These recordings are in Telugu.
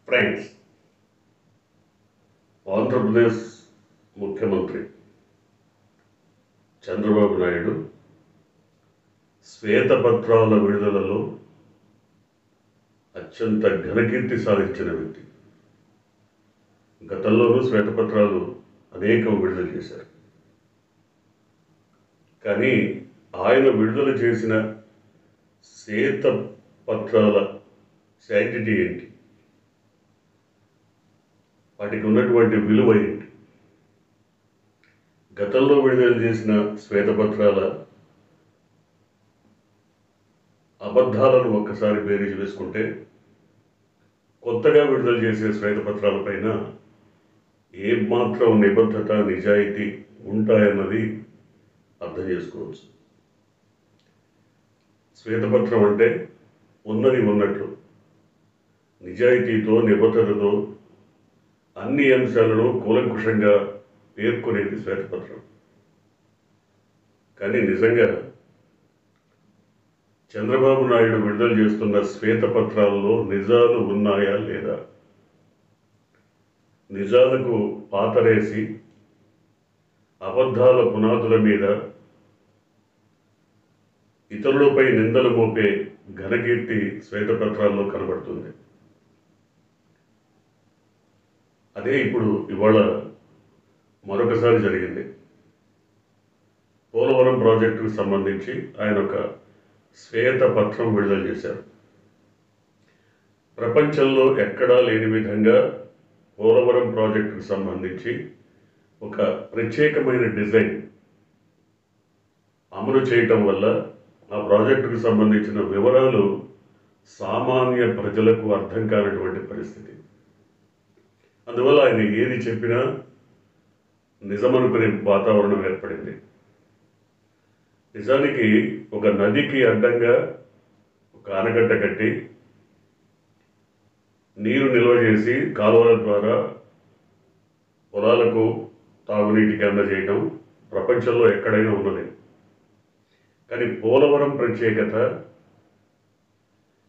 ఫ్రెండ్స్, ఆంధ్రప్రదేశ్ ముఖ్యమంత్రి చంద్రబాబు నాయుడు శ్వేతపత్రాల విడుదలలో అత్యంత ఘనకీర్తి సాధించిన వ్యక్తి. గతంలోనూ శ్వేతపత్రాలు అనేకం విడుదల చేశారు. కానీ ఆయన విడుదల చేసిన శ్వేతపత్రాల శాంటిటీ ఏంటి, వాటికి ఉన్నటువంటి విలువ ఏంటి, గతంలో విడుదల చేసిన శ్వేతపత్రాల అబద్ధాలను ఒక్కసారి బేరీజు వేసుకుంటే కొత్తగా విడుదల చేసే శ్వేతపత్రాలపైన ఏమాత్రం నిబద్ధత నిజాయితీ ఉంటాయన్నది అర్థం చేసుకోవచ్చు. శ్వేతపత్రం అంటే ఉన్నది ఉన్నట్లు నిజాయితీతో నిబద్ధతతో అన్ని అంశాలను కూలంకుషంగా పేర్కొనేది శ్వేతపత్రం. కానీ నిజంగా చంద్రబాబు నాయుడు విడుదల చేస్తున్న శ్వేతపత్రాల్లో నిజాలు ఉన్నాయా లేదా, నిజాలకు పాతరేసి అబద్ధాల పునాదుల మీద ఇతరులపై నిందలు మోపే ఘనకీర్తి శ్వేతపత్రాల్లో కనబడుతుంది. అదే ఇవాళ మరొకసారి జరిగింది. పోలవరం ప్రాజెక్టుకు సంబంధించి ఆయన ఒక శ్వేతపత్రం విడుదల చేశారు. ప్రపంచంలో ఎక్కడా లేని విధంగా పోలవరం ప్రాజెక్టుకు సంబంధించి ఒక ప్రత్యేకమైన డిజైన్ అమలు చేయటం వల్ల ఆ ప్రాజెక్టుకు సంబంధించిన వివరాలు సామాన్య ప్రజలకు అర్థం కానటువంటి పరిస్థితి. అందువల్ల ఆయన ఏది చెప్పినా నిజమనుకునే వాతావరణం ఏర్పడింది. నిజానికి ఒక నదికి అడ్డంగా ఒక ఆనకట్ట కట్టి నీరు నిల్వ చేసి కాలువల ద్వారా పొలాలకు తాగునీటికి అందజేయడం ప్రపంచంలో ఎక్కడైనా ఉన్నది. కానీ పోలవరం ప్రత్యేకత,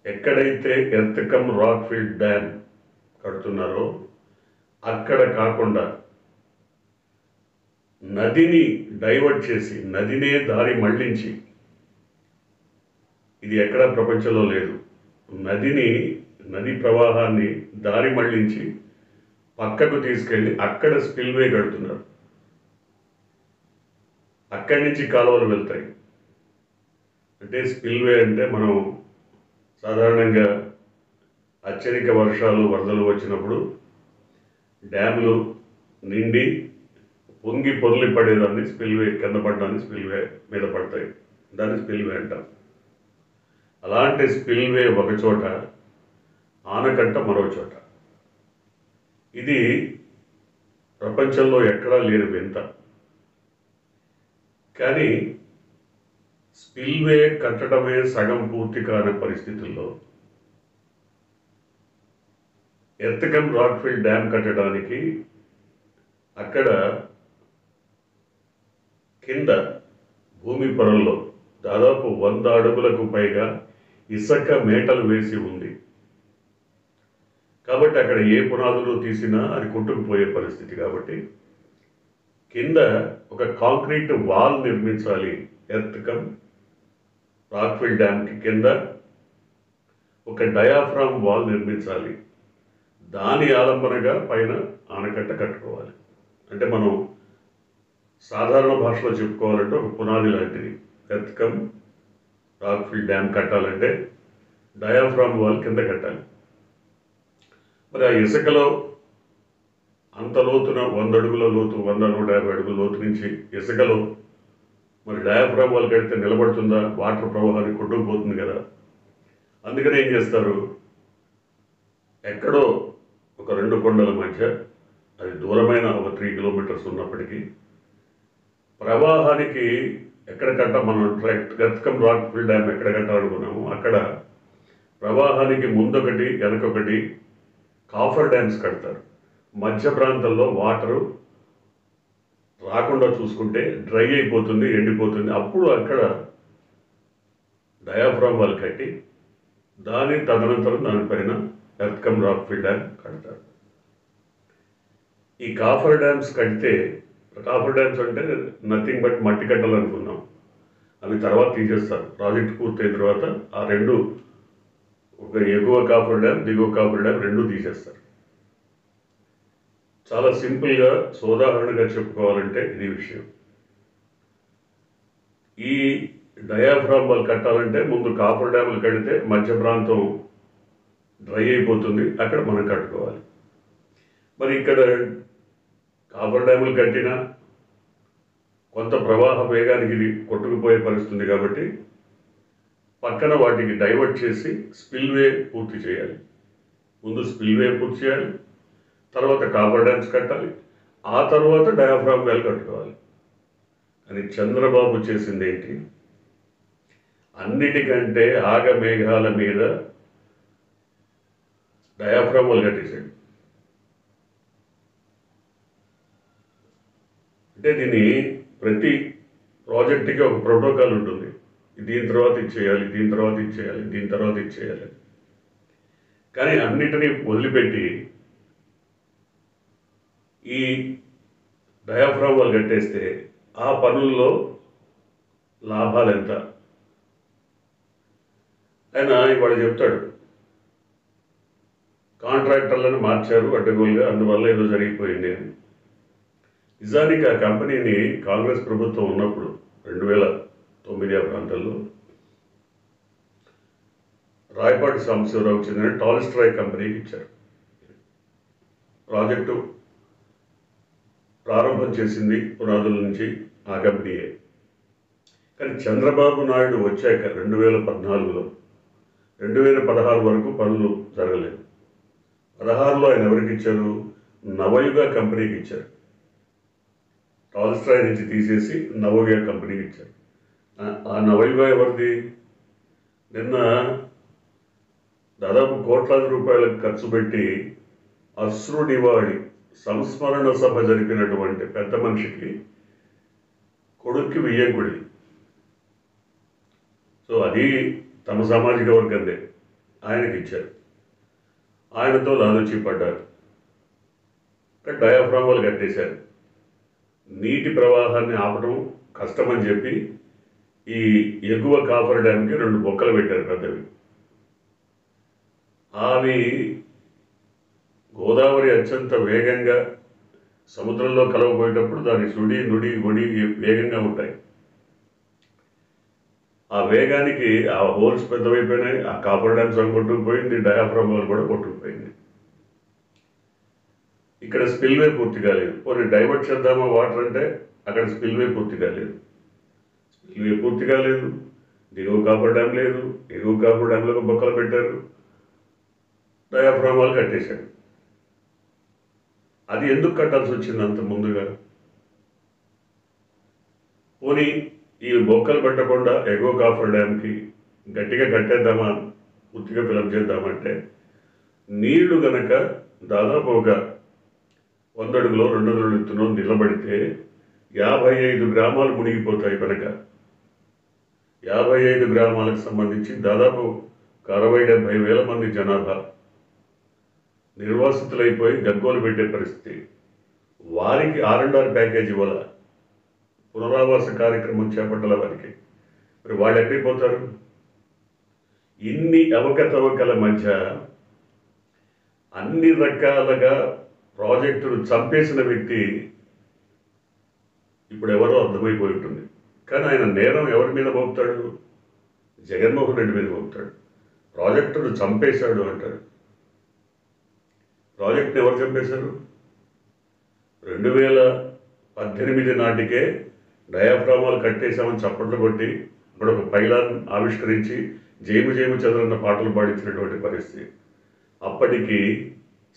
ఎక్కడైతే ఎర్త్-కమ్ రాక్ఫిల్ డ్యామ్ కడుతున్నారో అక్కడ కాకుండా నదిని డైవర్ట్ చేసి, నదినే దారి మళ్లించి, ఇది ఎక్కడా ప్రపంచంలో లేదు, నది ప్రవాహాన్ని దారి మళ్లించి పక్కకు తీసుకెళ్ళి అక్కడ స్పిల్వే కడుతున్నారు. అక్కడి నుంచి కాలువలు వెళ్తాయి. అంటే స్పిల్వే అంటే మనం సాధారణంగా అత్యధిక వర్షాలు వరదలు వచ్చినప్పుడు డ్యాములు నిండి పొంగి పొర్లి పడేదాన్ని స్పిల్వే, కింద పడ్డాన్ని స్పిల్వే మీద పడతాయి, దాన్ని స్పిల్వే అంటాం. అలాంటి స్పిల్వే ఒక చోట, ఆనకట్ట మరో చోట. ఇది ప్రపంచంలో ఎక్కడా లేని వింత. కానీ స్పిల్వే కట్టడమే సగం పూర్తి కాని పరిస్థితుల్లో ఎర్త్-కమ్ రాక్ఫిల్ డ్యామ్ కట్టడానికి అక్కడ కింద భూమి పొరల్లో దాదాపు 100 అడుగులకు పైగా ఇసుక మేటలు వేసి ఉంది. కాబట్టి అక్కడ ఏ పునాదులు తీసినా అది కొట్టుకుపోయే పరిస్థితి. కాబట్టి కింద ఒక కాంక్రీట్ వాల్ నిర్మించాలి. ఎర్త్-కమ్ రాక్ఫిల్ డ్యామ్కి కింద ఒక డయాఫ్రామ్ వాల్ నిర్మించాలి. దాని ఆలంబనగా పైన ఆనకట్ట కట్టుకోవాలి. అంటే మనం సాధారణ భాషలో చెప్పుకోవాలంటే ఒక పునాది లాంటిది. ఎర్త్-కమ్ రాక్ఫిల్ డ్యామ్ కట్టాలంటే డయాఫ్రామ్ వాల్ కింద కట్టాలి. మరి ఆ ఇసుకలో అంత లోతున 100 అడుగుల లోతు, 100-150 అడుగుల లోతు నుంచి ఇసుకలో మరి డయాఫ్రామ్ వాల్ కడితే నిలబడుతుందా? వాటర్ ప్రవాహానికి కొట్టుకుపోతుంది కదా. అందుకని ఏం చేస్తారు, ఎక్కడో ఒక 2 కొండల మధ్య, అది దూరమైన ఒక 3 కిలోమీటర్స్ ఉన్నప్పటికీ ప్రవాహానికి ఎక్కడ మనం ఎర్త్-కమ్ రాక్ఫిల్ డ్యామ్ ఎక్కడ కట్టాలనుకున్నాము అక్కడ ప్రవాహానికి ముందొకటి వెనకొకటి కాఫర్ డ్యామ్స్ కడతారు. మధ్య ప్రాంతంలో వాటరు రాకుండా చూసుకుంటే డ్రై అయిపోతుంది, ఎండిపోతుంది. అప్పుడు అక్కడ డయాఫ్రామ్ వాల్ కట్టి తదనంతరం దానిపైన ఎర్త్కమ్ రాక్ఫిల్ డ్యామ్ కడతారు. ఈ కాఫర్ డ్యామ్స్ కడితే, కాఫర్ డ్యామ్స్ అంటే నథింగ్ బట్ మట్టి కట్టలు అనుకున్నాం, అవి తర్వాత తీసేస్తారు. ప్రాజెక్ట్ పూర్తయిన తర్వాత ఆ రెండు, ఒక ఎగువ కాఫర్ డ్యామ్, దిగువ కాఫర్ డ్యామ్ రెండు తీసేస్తారు. చాలా సింపుల్గా సోదాహరణగా చెప్పుకోవాలంటే ఇది విషయం. ఈ డయాఫ్రామ్ వాళ్ళు కట్టాలంటే ముందు కాఫర్ డ్యాములు కడితే మధ్య ప్రాంతం డ్రై అయిపోతుంది, అక్కడ మనం కట్టుకోవాలి. మరి ఇక్కడ కాఫర్ డ్యాములు కట్టినా కొంత ప్రవాహ వేగానికి ఇది కొట్టుకుపోయే పరిస్థితుంది కాబట్టి పక్కన వాటికి డైవర్ట్ చేసి స్పిల్వే పూర్తి చేయాలి. ముందు స్పిల్వే పూర్తి చేయాలి, తర్వాత కాఫర్ డ్యామ్స్ కట్టాలి, ఆ తర్వాత డయాఫ్రామ్ వెల్ కట్టుకోవాలి. అని చంద్రబాబు చేసింది ఏంటి? అన్నిటికంటే ఆగమేఘాల మీద డయాఫ్రామ్ వెల్ కట్టేసాడు. అంటే దీన్ని ప్రతి ప్రాజెక్టుకి ఒక ప్రోటోకాల్ ఉంటుంది. దీని తర్వాత ఇది చేయాలి, దీని తర్వాత ఇది చేయాలి, దీని తర్వాత ఇది చేయాలి. కానీ అన్నిటినీ వదిలిపెట్టి ఈ డయాఫ్రామ్ వాళ్ళు కట్టేస్తే ఆ పనుల్లో లాభాలు ఎంత? ఆయన ఇవాళ చెప్తాడు కాంట్రాక్టర్లను మార్చారు అడ్డగోలుగా, అందువల్ల ఏదో జరిగిపోయింది అని. నిజానికి ఆ కంపెనీని కాంగ్రెస్ ప్రభుత్వం ఉన్నప్పుడు 2009 ఆ ప్రాంతాల్లో రాయపాటి సాంబశివరావుకు చెందిన టాల్స్ట్రాయ్ కంపెనీకి ఇచ్చారు. ప్రాజెక్టు ప్రారంభం చేసింది పునాదుల నుంచి ఆ కంపెనీయే. కానీ చంద్రబాబు నాయుడు వచ్చాక 2014లో 2016 వరకు పనులు జరగలేదు. 16లో ఆయన ఎవరికి ఇచ్చారు? నవయుగ కంపెనీకి ఇచ్చారు. టాల్స్ట్రాయ్ నుంచి తీసేసి నవయుగ కంపెనీకి ఇచ్చారు. ఆ నవయుగ ఎవరిది? నిన్న దాదాపు కోట్లాది రూపాయలకు ఖర్చు పెట్టి అశ్రునివాళి సంస్మరణ సభ జరిపినటువంటి పెద్ద మనిషికి కొడుక్కి వియ్యంకుడి. సో అది తమ సామాజిక వర్గందే, ఆయనకి ఇచ్చారు. ఆయనతో లాలూచి పడ్డారు. డయాఫ్రామ్ వాళ్ళు కట్టేశారు. నీటి ప్రవాహాన్ని ఆపడం కష్టమని చెప్పి ఈ ఎగువ కాఫర్ డ్యామ్కి 2 బొక్కలు పెట్టారు పెద్దవి. అవి గోదావరి అత్యంత వేగంగా సముద్రంలో కలవబోయేటప్పుడు దాని సుడి నుడి ఒడి వేగంగా ఉంటాయి. ఆ వేగానికి ఆ హోల్స్ పెద్దవైపోయినాయి. ఆ కాపర్ డ్యామ్ సగం కొట్టుకుపోయింది, డయాఫ్రామ్ వాల్ కూడా కొట్టుకుపోయింది. ఇక్కడ స్పిల్వే పూర్తి కాలేదు. కొన్ని డైవర్ట్ చేద్దామా వాటర్ అంటే అక్కడ స్పిల్వే పూర్తి కాలేదు. స్పిల్వే పూర్తి కాలేదు, దిగువ కాపర్ డ్యామ్ లేదు, ఎగువ కాపర్ డ్యామ్లో బొక్కలు పెట్టారు, డయాఫ్రామ్ వాల్ కట్టేశాడు. అది ఎందుకు కట్టాల్సి వచ్చింది అంత ముందుగా? పోనీ ఈ బొక్కలు పెట్టకుండా ఎగువ కాఫర్ డ్యామ్కి గట్టిగా కట్టేద్దామా, పూర్తిగా ఫిలప్ చేద్దామంటే నీళ్లు గనక దాదాపు ఒక 100 అడుగులో 200 అడుగుల ఎత్తులో నిలబడితే 55 గ్రామాలు మునిగిపోతాయి. కనుక 55 గ్రామాలకు సంబంధించి దాదాపు 60-70 వేల మంది జనాభా నిర్వాసితులైపోయి గగ్గోలు పెట్టే పరిస్థితి. వారికి R&R ప్యాకేజ్ ఇవ్వాల, పునరావాస కార్యక్రమం చేపట్టాల వారికి. మరి వాళ్ళు ఎక్కడిపోతారు? ఇన్ని అవకతవకల మధ్య అన్ని రకాలుగా ప్రాజెక్టును చంపేసిన వ్యక్తి ఇప్పుడు ఎవరో అర్థమైపోయి ఉంటుంది. కానీ ఆయన నేరం ఎవరి మీద మోపుతాడు? జగన్మోహన్ రెడ్డి మీద మోపుతాడు. ప్రాజెక్టును చంపేశాడు అంటాడు. ప్రాజెక్టును ఎవరు చంపేశారు? 2018 నాటికే డయాఫ్రామాలు కట్టేశామని చప్పట్లు కొట్టి అక్కడ ఒక పైలాన్ ఆవిష్కరించి జేము జేము చదరన్న పాటలు పాడించినటువంటి పరిస్థితి. అప్పటికి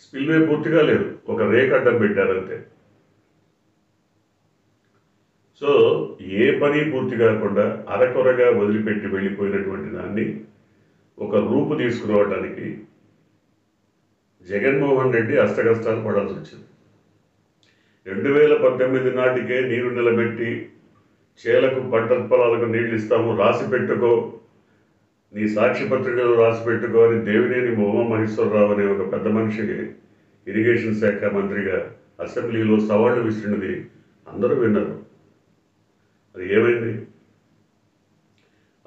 స్పిల్వే పూర్తిగా లేదు, ఒక రేఖ అడ్డం పెట్టారంతే. సో ఏ పని పూర్తి కాకుండా అరకొరగా వదిలిపెట్టి వెళ్ళిపోయినటువంటి దాన్ని ఒక రూపు తీసుకురావడానికి జగన్మోహన్ రెడ్డి అష్టకష్టాలు పడాల్సి వచ్చింది. 2018 నాటికే నీరు నిలబెట్టి చేలకు పంట పొలాలకు నీళ్లు ఇస్తాము, రాసి పెట్టుకో, నీ సాక్షి పత్రికలు రాసి పెట్టుకొని దేవినేని ఉమామహేశ్వరరావు అనే ఒక పెద్ద మనిషి ఇరిగేషన్ శాఖ మంత్రిగా అసెంబ్లీలో సవాళ్లు విసిరినది అందరూ విన్నారు. అది ఏమైంది?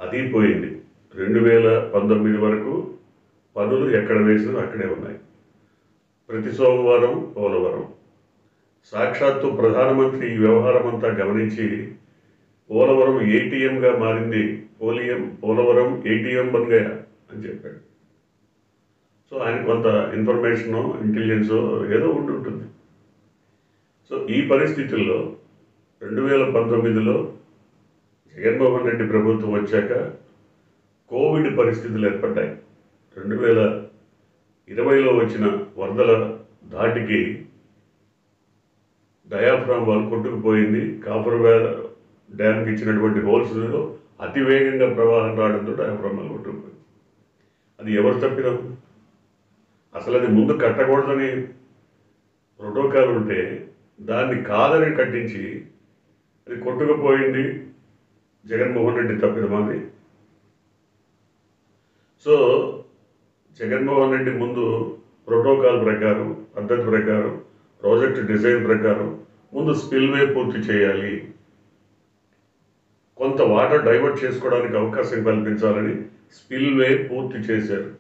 అది పోయింది. 2019 వరకు పనులు ఎక్కడ వేసినా అక్కడే ఉన్నాయి. ప్రతి సోమవారం పోలవరం. సాక్షాత్తు ప్రధానమంత్రి ఈ వ్యవహారం అంతా గమనించి పోలవరం ఏటీఎంగా మారింది, పోలవరం ఏటీఎం బంగా అని చెప్పాడు. సో ఆయన కొంత ఇన్ఫర్మేషను, ఇంటెలిజెన్సో ఏదో ఉండి ఉంటుంది. సో ఈ పరిస్థితుల్లో 2019లో జగన్మోహన్ రెడ్డి ప్రభుత్వం వచ్చాక కోవిడ్ పరిస్థితులు ఏర్పడ్డాయి. 2020లో వచ్చిన వరదల ధాటికి డయాఫ్రామ్ వాల్ కొట్టుకుపోయింది. కాపర్ డ్యామ్కి ఇచ్చినటువంటి హోల్స్లో అతివేగంగా ప్రవాహం రావడంతో డయాఫ్రామ్ వాల్ కొట్టుకుపోయింది. అది ఎవరు తప్పిదం? అసలు అది ముందు కట్టకూడదని ప్రోటోకాల్ ఉంటే దాన్ని కాదని కట్టించి అది కొట్టుకుపోయింది. జగన్మోహన్ రెడ్డి తప్పిదమాది. సో జగన్మోహన్ రెడ్డి ముందు ప్రోటోకాల్ ప్రకారం, పద్ధతి ప్రకారం, ప్రాజెక్ట్ డిజైన్ ప్రకారం ముందు స్పిల్వే పూర్తి చేయాలి, కొంత వాటర్ డైవర్ట్ చేసుకోవడానికి అవకాశం కల్పించాలని స్పిల్వే పూర్తి చేశారు.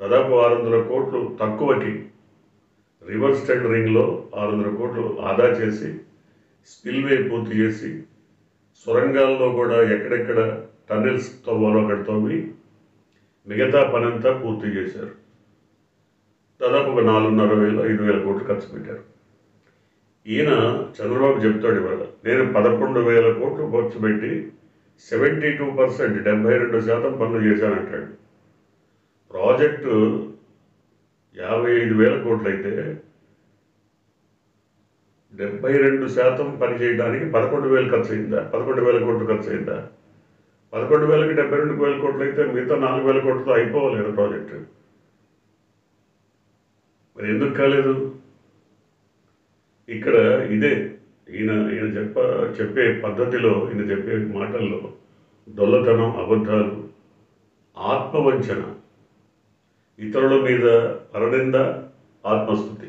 దాదాపు 600 కోట్లు తక్కువకి రివర్స్ టెండరింగ్లో 600 కోట్లు ఆదా చేసి స్పిల్వే పూర్తి చేసి సొరంగాల్లో కూడా ఎక్కడెక్కడ టన్నెల్స్ తవ్వాలో అక్కడ తవ్వి మిగతా పనంతా పూర్తి చేశారు. దాదాపు ఒక 4,500 కోట్లు ఖర్చు పెట్టారు. ఈయన చంద్రబాబు చెప్తాడు ఇవాళ, నేను 11,000 కోట్లు ఖర్చు పెట్టి 72%, 72% పనులు చేశానంటాడు. ప్రాజెక్టు 55,000 కోట్లు అయితే 72% పని చేయడానికి 11,000 ఖర్చు అయిందా? 11,000 కోట్లు ఖర్చు అయిందా? 11,000కి 72,000 కోట్లు అయితే మిగతా 4,000 కోట్లతో అయిపోవాలి కదా ప్రాజెక్టు. మరి ఎందుకు కాలేదు? ఇక్కడ ఇదే ఈయన చెప్పే పద్ధతిలో, ఈయన చెప్పే మాటల్లో దొల్లతనం, అబద్ధాలు, ఆత్మవంచన, ఇతరుల మీద పరనింద, ఆత్మస్థుతి,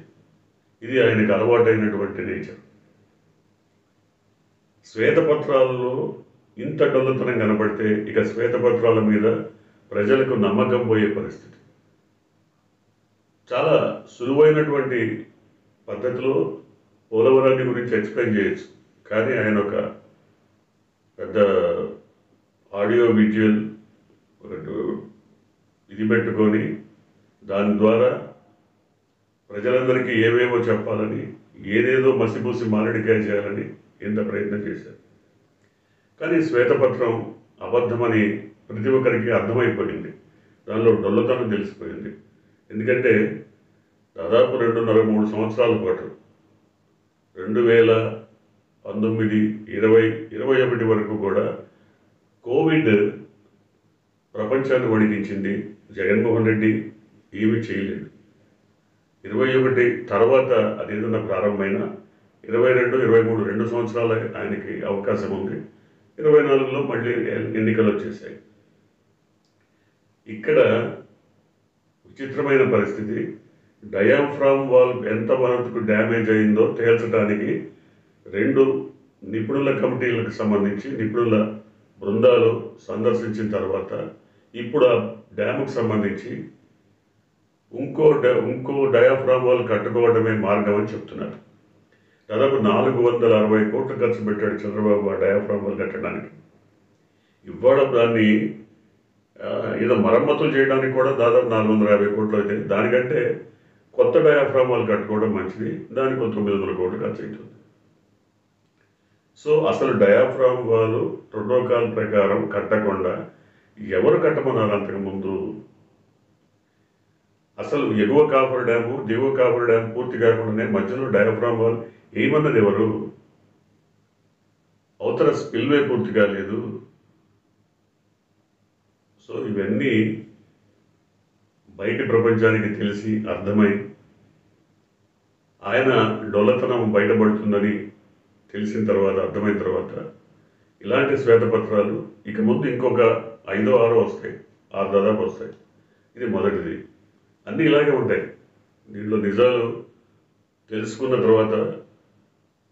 ఇది ఆయనకు అలవాటైనటువంటి నేచర్. శ్వేతపత్రాలలో ఇంత డొల్లతనం కనబడితే ఇక శ్వేతపత్రాల మీద ప్రజలకు నమ్మకం పోయే పరిస్థితి. చాలా సులువైనటువంటి పద్ధతిలో పోలవరాన్ని గురించి ఎక్స్ప్లెయిన్ చేయొచ్చు, కానీ ఆయన ఒక పెద్ద ఆడియో విజువల్ ఇది పెట్టుకొని దాని ద్వారా ప్రజలందరికీ ఏవేవో చెప్పాలని, ఏదేదో మసిపూసి మారడికాయ చేయాలని ఎంత ప్రయత్నం చేశారు. కానీ శ్వేతపత్రం అబద్ధమని ప్రతి ఒక్కరికి అర్థమైపోయింది. దానిలో డొల్లతనం తెలిసిపోయింది. ఎందుకంటే దాదాపు 2.5-3 సంవత్సరాల పాటు 2019, 20, 21 వరకు కూడా కోవిడ్ ప్రపంచాన్ని వణికించింది. జగన్మోహన్ రెడ్డి ఏమీ చేయలేదు. 21 తర్వాత అదేదన్నా ప్రారంభమైన 22, 23 2 సంవత్సరాలు ఆయనకి అవకాశం ఉంది. 24లో మళ్ళీ ఎన్నికలు వచ్చేసాయి. ఇక్కడ విచిత్రమైన పరిస్థితి, డయాఫ్రామ్ వాల్ ఎంత వరకు డ్యామేజ్ అయిందో తేల్చడానికి 2 నిపుణుల కమిటీలకు సంబంధించి నిపుణుల బృందాలు సందర్శించిన తర్వాత ఇప్పుడు ఆ డ్యాముకు సంబంధించి ఇంకో డయాఫ్రామ్ వాల్ కట్టుకోవడమే మార్గం అని చెప్తున్నారు. దాదాపు 460 కోట్లు ఖర్చు పెట్టాడు చంద్రబాబు ఆ డయాఫ్రామ్ వాల్ కట్టడానికి. ఇవాళ దాన్ని ఏదో మరమ్మతులు చేయడానికి కూడా దాదాపు 450 కోట్లు అయితే దానికంటే కొత్త డయాఫ్రామ్ వాల్ కట్టుకోవడం మంచిది. దానికి 900 కోట్లు ఖర్చు అవుతుంది. సో అసలు డయాఫ్రామ్ వాల్ ప్రోటోకాల్ ప్రకారం కట్టకుండా ఎవరు కట్టమన్నారు అంతకుముందు? అసలు ఎగువ కాపర్ డ్యాము, దిగువ కాపర్ డ్యామ్ పూర్తి కాకుండానే మధ్యలో డయాఫ్రామ్ వాల్ ఏమన్నది ఎవరు? అవతల స్పిల్వే పూర్తి కాలేదు. సో ఇవన్నీ బయటి ప్రపంచానికి తెలిసి అర్థమై ఆయన డొల్లతనం బయటపడుతుందని తెలిసిన తర్వాత, అర్థమైన తర్వాత ఇలాంటి శ్వేతపత్రాలు ఇక ముందు ఇంకొక 5 6 వస్తాయి, 6 దాదాపు వస్తాయి. ఇది మొదటిది. అన్నీ ఇలాగే ఉంటాయి. దీంట్లో నిజాలు తెలుసుకున్న తర్వాత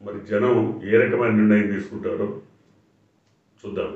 మరి జనం ఏ రకమైన నిర్ణయం తీసుకుంటారో చూద్దాం.